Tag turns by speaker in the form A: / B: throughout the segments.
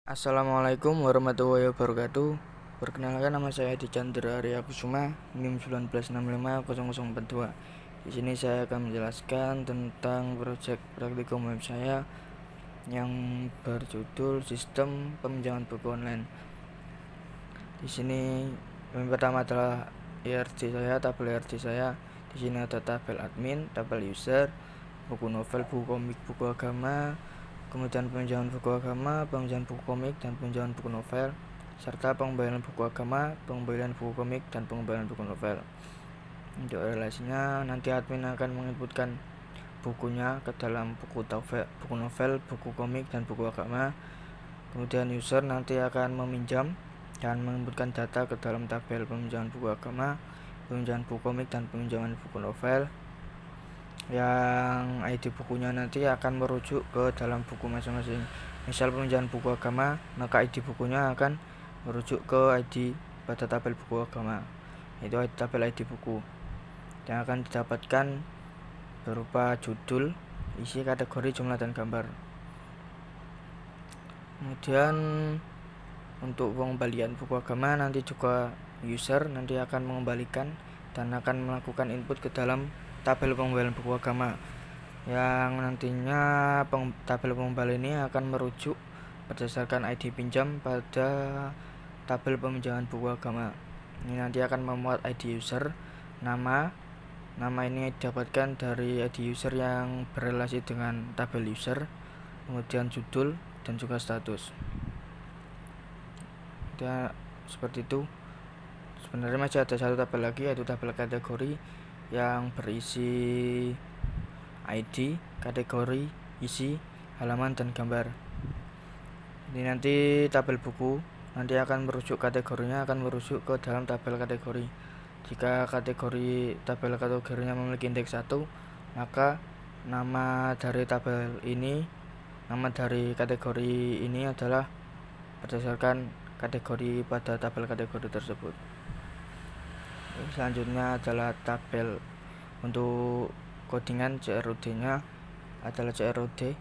A: Assalamualaikum warahmatullahi wabarakatuh. Perkenalkan, nama saya Edi Chandra Arya Kusuma, NIM 19650042. Di sini saya akan menjelaskan tentang proyek praktikum web saya yang berjudul Sistem Peminjaman Buku Online. Di sini yang pertama adalah tabel IRC saya. Di sini ada tabel admin, tabel user, buku novel, buku komik, buku agama, kemudian peminjaman buku agama, peminjaman buku komik, dan peminjaman buku novel, serta pengembalian buku agama, pengembalian buku komik, dan pengembalian buku novel. Untuk relasinya, nanti admin akan menginputkan bukunya ke dalam buku novel, buku komik, dan buku agama. Kemudian user nanti akan meminjam dan menginputkan data ke dalam tabel peminjaman buku agama, peminjaman buku komik, dan peminjaman buku novel. Yang ID bukunya nanti akan merujuk ke dalam buku masing-masing. Misal peminjaman buku agama, maka ID bukunya akan merujuk ke ID pada tabel buku agama, yaitu tabel ID buku, yang akan didapatkan berupa judul, isi, kategori, jumlah, dan gambar. Kemudian untuk pengembalian buku agama, nanti juga user nanti akan mengembalikan dan akan melakukan input ke dalam tabel pengembalian buku agama, yang nantinya tabel pengembalian ini akan merujuk berdasarkan ID pinjam pada tabel peminjaman buku agama. Ini nanti akan memuat ID user, nama ini didapatkan dari ID user yang berrelasi dengan tabel user, kemudian judul, dan juga status. Ya, seperti itu. Sebenarnya masih ada satu tabel lagi, yaitu tabel kategori yang berisi ID, kategori, isi, halaman, dan gambar. Ini nanti tabel buku nanti akan merujuk, kategorinya akan merujuk ke dalam tabel kategori. Jika tabel kategorinya memiliki indeks 1, maka nama dari kategori ini adalah berdasarkan kategori pada tabel kategori tersebut. Selanjutnya adalah tabel untuk codingan. CRUD nya adalah CRUD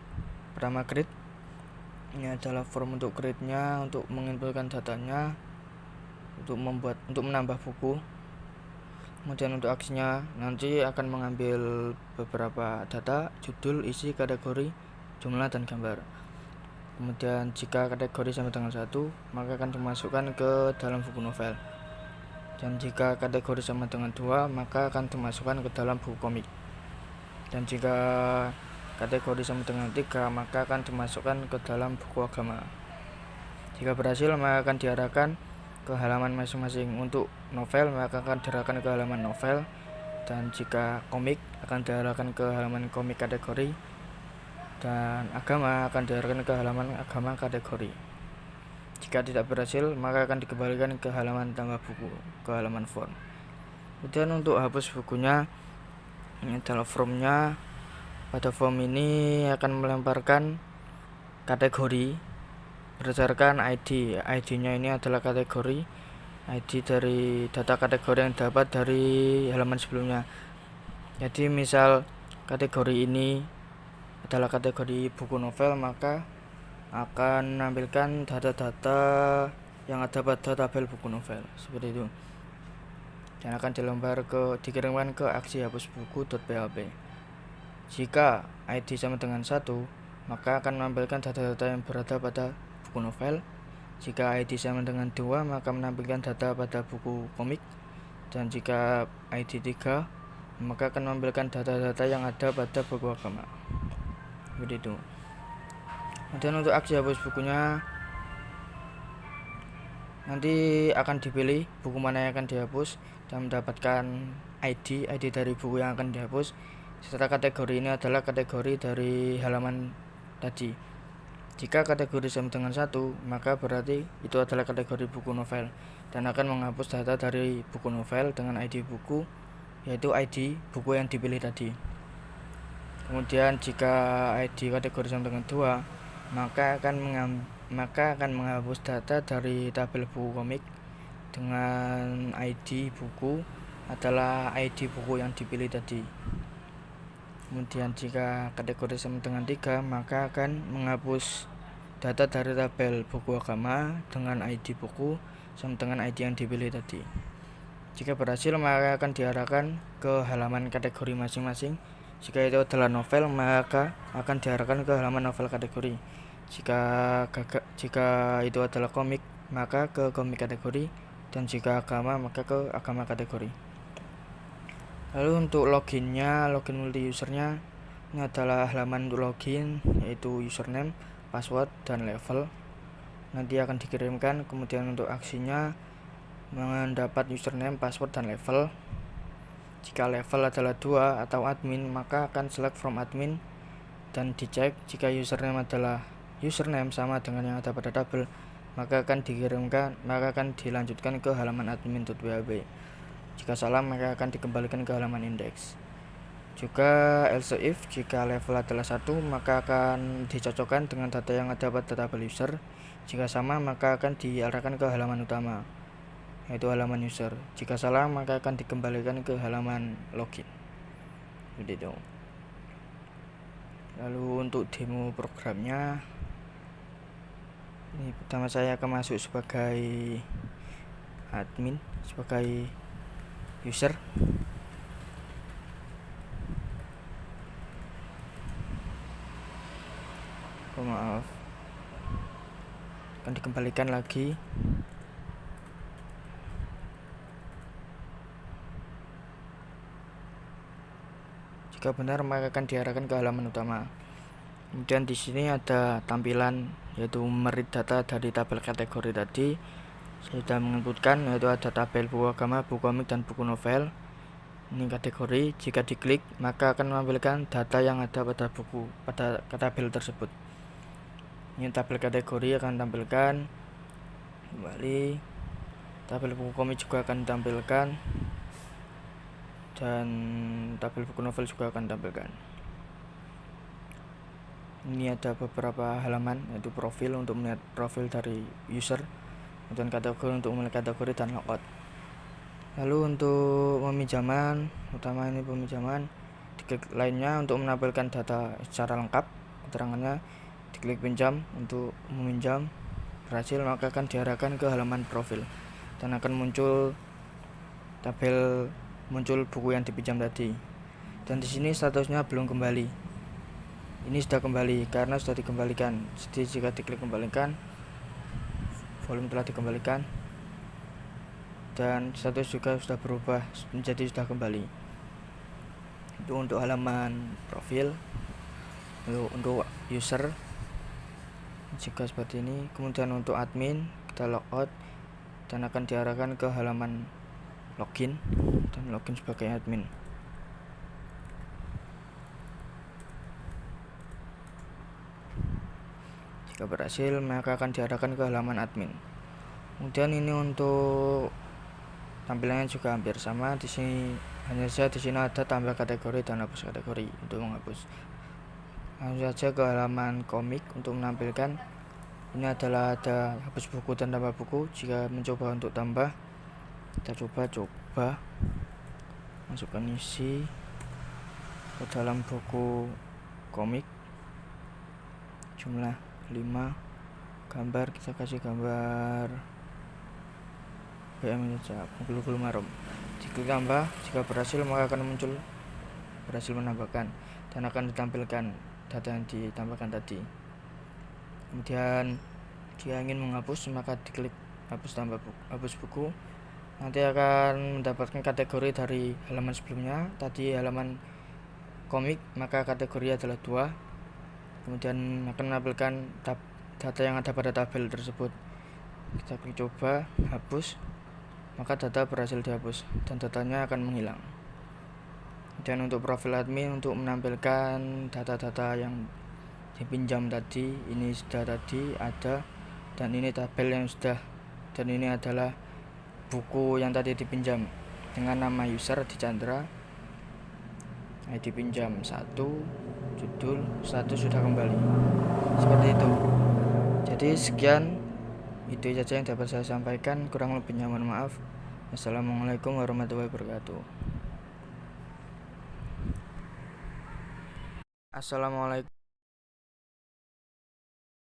A: pertama create. Ini adalah form untuk create nya, untuk menginputkan datanya, untuk menambah buku. Kemudian untuk aksinya nanti akan mengambil beberapa data, judul, isi, kategori, jumlah, dan gambar. Kemudian jika kategori sama dengan 1, maka akan dimasukkan ke dalam buku novel. Dan jika kategori sama dengan 2, maka akan dimasukkan ke dalam buku komik. Dan jika kategori sama dengan 3, maka akan dimasukkan ke dalam buku agama. Jika berhasil, maka akan diarahkan ke halaman masing-masing. Untuk novel, maka akan diarahkan ke halaman novel. Dan jika komik, akan diarahkan ke halaman komik kategori. Dan agama akan diarahkan ke halaman agama kategori. Jika tidak berhasil, maka akan dikembalikan ke halaman tambah buku, ke halaman form. Kemudian untuk hapus bukunya, ini adalah formnya. Pada form ini akan melemparkan kategori berdasarkan ID. ID-nya ini adalah kategori, ID dari data kategori yang dapat dari halaman sebelumnya. Jadi misal kategori ini adalah kategori buku novel, maka akan menampilkan data-data yang ada pada tabel buku novel, seperti itu, dan akan dikirimkan ke aksi hapus buku.php. Jika ID sama dengan 1, maka akan menampilkan data-data yang berada pada buku novel. Jika ID sama dengan 2, maka menampilkan data pada buku komik. Dan jika ID 3, maka akan menampilkan data-data yang ada pada buku agama. Begitu. Kemudian untuk aksi hapus bukunya, nanti akan dipilih buku mana yang akan dihapus dan mendapatkan ID dari buku yang akan dihapus, serta kategori ini adalah kategori dari halaman tadi. Jika kategori sama dengan 1, maka berarti itu adalah kategori buku novel dan akan menghapus data dari buku novel dengan ID buku, yaitu ID buku yang dipilih tadi. Kemudian jika ID kategori sama dengan 2, maka akan menghapus data dari tabel buku komik dengan ID buku adalah ID buku yang dipilih tadi. Kemudian jika kategori sama dengan 3, maka akan menghapus data dari tabel buku agama dengan ID buku sama dengan ID yang dipilih tadi. Jika berhasil, maka akan diarahkan ke halaman kategori masing-masing. Jika itu adalah novel, maka akan diarahkan ke halaman novel kategori. Jika itu adalah komik, maka ke komik kategori, dan jika agama, maka ke agama kategori. Lalu untuk loginnya, login multi usernya, ini adalah halaman untuk login, yaitu username, password, dan level. Nanti akan dikirimkan. Kemudian untuk aksinya, mendapat username, password, dan level. Jika level adalah 2 atau admin, maka akan select from admin dan dicek. Jika username adalah username sama dengan yang ada pada tabel, maka akan dilanjutkan ke halaman admin.php. Jika salah, maka akan dikembalikan ke halaman index. Juga else if, jika level adalah 1, maka akan dicocokkan dengan data yang ada pada tabel user. Jika sama, maka akan diarahkan ke halaman utama, yaitu halaman user. Jika salah, maka akan dikembalikan ke halaman login. Begitu. Lalu untuk demo programnya, ini pertama saya akan masuk sebagai admin, sebagai user. Maaf, akan dikembalikan lagi. Jika benar, maka akan diarahkan ke halaman utama. Kemudian di sini ada tampilan, yaitu meread data dari tabel kategori tadi. Saya sudah menginputkan, yaitu ada tabel buku agama, buku komik, dan buku novel. Ini kategori. Jika diklik, maka akan menampilkan data yang ada pada tabel tersebut. Ini tabel kategori akan tampilkan. Kembali, tabel buku komik juga akan ditampilkan, dan tabel buku novel juga akan ditampilkan. Ini ada beberapa halaman, yaitu profil untuk melihat profil dari user, kemudian kategori untuk melihat kategori, dan logout. Lalu untuk peminjaman, utama ini peminjaman, diklik lainnya untuk menampilkan data secara lengkap, keterangannya. Diklik pinjam untuk meminjam. Berhasil, maka akan diarahkan ke halaman profil dan akan muncul buku yang dipinjam tadi. Dan di sini statusnya belum kembali. Ini sudah kembali karena sudah dikembalikan. Jadi jika diklik kembalikan, volume telah dikembalikan dan status juga sudah berubah menjadi sudah kembali. Itu untuk halaman profil. Lalu untuk user jika seperti ini. Kemudian untuk admin, kita logout dan akan diarahkan ke halaman login dan login sebagai admin. Jika berhasil, maka akan diarahkan ke halaman admin. Kemudian ini untuk tampilannya juga hampir sama. Di sini hanya saja di sini ada tambah kategori dan hapus kategori untuk menghapus. Langsung saja ke halaman komik untuk menampilkan. Ini adalah ada hapus buku dan tambah buku. Jika mencoba untuk tambah, kita coba masukkan isi ke dalam buku komik, jumlah 5, gambar kita kasih gambar BM saja, bulu marom. Diklik tambah, jika berhasil maka akan muncul berhasil menambahkan dan akan ditampilkan data yang ditambahkan tadi. Kemudian jika ingin menghapus, maka diklik hapus buku. Nanti akan mendapatkan kategori dari halaman sebelumnya. Tadi halaman komik, maka kategori adalah 2. Kemudian akan menampilkan data yang ada pada tabel tersebut. Kita klik coba hapus, maka data berhasil dihapus dan datanya akan menghilang. Dan untuk profil admin, untuk menampilkan data-data yang dipinjam tadi, ini sudah tadi ada, dan ini tabel yang sudah, dan ini adalah buku yang tadi dipinjam dengan nama user di Chandra, ID pinjam 1, judul, status sudah kembali. Seperti itu. Jadi sekian, itu saja yang dapat saya sampaikan, kurang lebihnya mohon maaf. Assalamualaikum warahmatullahi wabarakatuh. Assalamualaikum.